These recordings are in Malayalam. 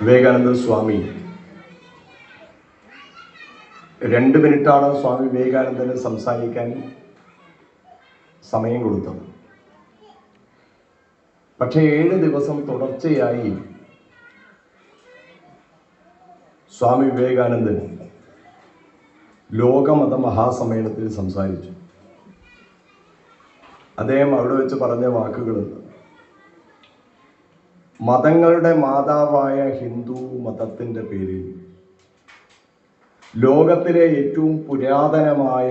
വിവേകാനന്ദ സ്വാമി 2 മിനിറ്റാണ് സ്വാമി വിവേകാനന്ദന് സംസാരിക്കാൻ സമയം കൊടുത്തത്. പക്ഷേ 7 ദിവസം തുടർച്ചയായി സ്വാമി വിവേകാനന്ദൻ ലോകമത മഹാസമ്മേളനത്തിൽ സംസാരിച്ചു. അദ്ദേഹം അവിടെ വെച്ച് പറഞ്ഞ വാക്കുകളുണ്ട്. മതങ്ങളുടെ മാതാവായ ഹിന്ദു മതത്തിൻ്റെ പേരിൽ, ലോകത്തിലെ ഏറ്റവും പുരാതനമായ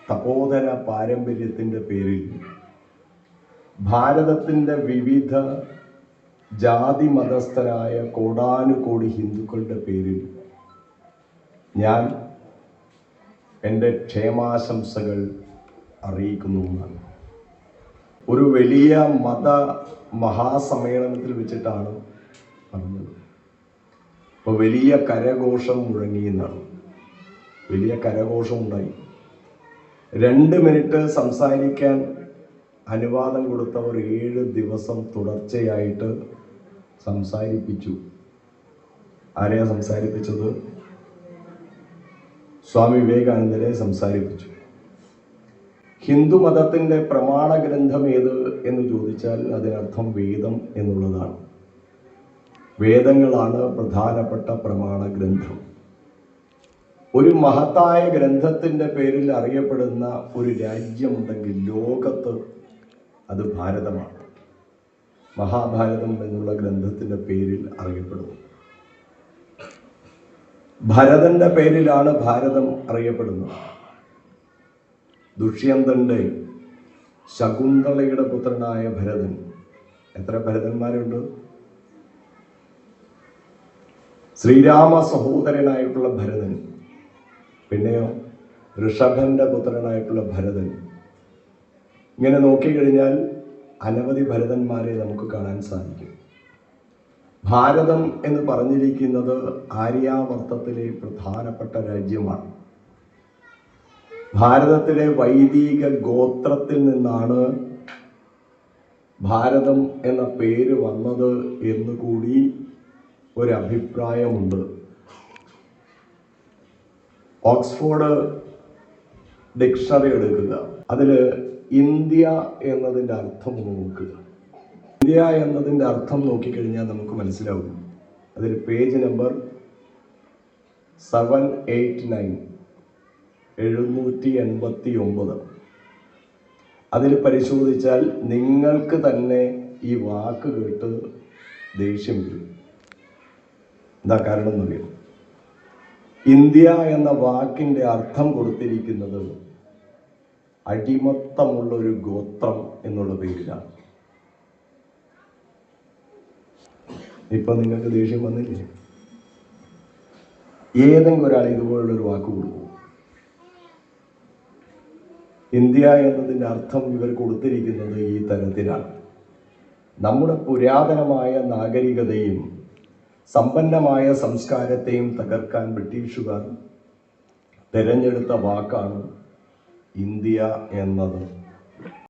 തപോധന പാരമ്പര്യത്തിൻ്റെ പേരിൽ, ഭാരതത്തിൻ്റെ വിവിധ ജാതി മതസ്ഥരായ കോടാനുകോടി ഹിന്ദുക്കളുടെ പേരിൽ ഞാൻ എൻ്റെ ക്ഷേമാശംസകൾ അറിയിക്കുന്നു എന്നാണ്. ഒരു വലിയ മത മഹാസമ്മേളനത്തിൽ വെച്ചിട്ടാണ് പറഞ്ഞത്. അപ്പോൾ വലിയ കരഘോഷം മുഴങ്ങിയെന്നാണ്. വലിയ കരഘോഷം ഉണ്ടായി. 2 മിനിറ്റ് സംസാരിക്കാൻ അനുവാദം കൊടുത്തവർ 7 ദിവസം തുടർച്ചയായിട്ട് സംസാരിപ്പിച്ചു. ആരെയാ സംസാരിപ്പിച്ചത്? സ്വാമി വിവേകാനന്ദനെ സംസാരിപ്പിച്ചു. ഹിന്ദു മതത്തിൻ്റെ പ്രമാണ ഗ്രന്ഥം ഏത് എന്ന് ചോദിച്ചാൽ അതിനർത്ഥം വേദം എന്നുള്ളതാണ്. വേദങ്ങളാണ് പ്രധാനപ്പെട്ട പ്രമാണ ഗ്രന്ഥം. ഒരു മഹത്തായ ഗ്രന്ഥത്തിൻ്റെ പേരിൽ അറിയപ്പെടുന്ന ഒരു രാജ്യമുണ്ടെങ്കിൽ ലോകത്ത് അത് ഭാരതമാണ്. മഹാഭാരതം എന്നുള്ള ഗ്രന്ഥത്തിൻ്റെ പേരിൽ അറിയപ്പെടുന്നു. ഭരതന്റെ പേരിലാണ് ഭാരതം അറിയപ്പെടുന്നത്. ദുഷ്യന്തന്റെ ശകുന്തളയുടെ പുത്രനായ ഭരതൻ. എത്ര ഭരതന്മാരുണ്ട്? ശ്രീരാമ സഹോദരനായിട്ടുള്ള ഭരതൻ, പിന്നെയോ ഋഷഭന്റെ പുത്രനായിട്ടുള്ള ഭരതൻ. ഇങ്ങനെ നോക്കിക്കഴിഞ്ഞാൽ അനവധി ഭരതന്മാരെ നമുക്ക് കാണാൻ സാധിക്കും. ഭാരതം എന്ന് പറഞ്ഞിരിക്കുന്നത് ആര്യാവർത്തത്തിലെ പ്രധാനപ്പെട്ട രാജ്യമാണ്. ഭാരതത്തിലെ വൈദിക ഗോത്രത്തിൽ നിന്നാണ് ഭാരതം എന്ന പേര് വന്നത് എന്നുകൂടി ഒരഭിപ്രായമുണ്ട്. ഓക്സ്ഫോർഡ് ഡിക്ഷണറി എടുക്കുക, അതിൽ ഇന്ത്യ എന്നതിൻ്റെ അർത്ഥം നോക്കുക. ഇന്ത്യ എന്നതിൻ്റെ അർത്ഥം നോക്കിക്കഴിഞ്ഞാൽ നമുക്ക് മനസ്സിലാവും. അതിൽ പേജ് നമ്പർ 789 789 അതിൽ പരിശോധിച്ചാൽ നിങ്ങൾക്ക് തന്നെ ഈ വാക്ക് കേട്ട് ദേഷ്യം വരും. എന്താ കാരണം എന്നറിയാം? ഇന്ത്യ എന്ന വാക്കിൻ്റെ അർത്ഥം കൊടുത്തിരിക്കുന്നത് അടിമത്തമുള്ള ഒരു ഗോത്രം എന്നുള്ള പേരിലാണ്. ഇപ്പൊ നിങ്ങൾക്ക് ദേഷ്യം വന്നില്ലേ? ഏതെങ്കിലും ഒരാൾ ഇതുപോലുള്ളൊരു വാക്ക് കൊടുക്കും? ഇന്ത്യ എന്നതിൻ്റെ അർത്ഥം ഇവർ കൊടുത്തിരിക്കുന്നത് ഈ തരത്തിലാണ്. നമ്മുടെ പുരാതനമായ നാഗരികതയും സമ്പന്നമായ സംസ്കാരത്തെയും തകർക്കാൻ ബ്രിട്ടീഷുകാർ തിരഞ്ഞെടുത്ത വാക്കാണ് ഇന്ത്യ എന്നത്.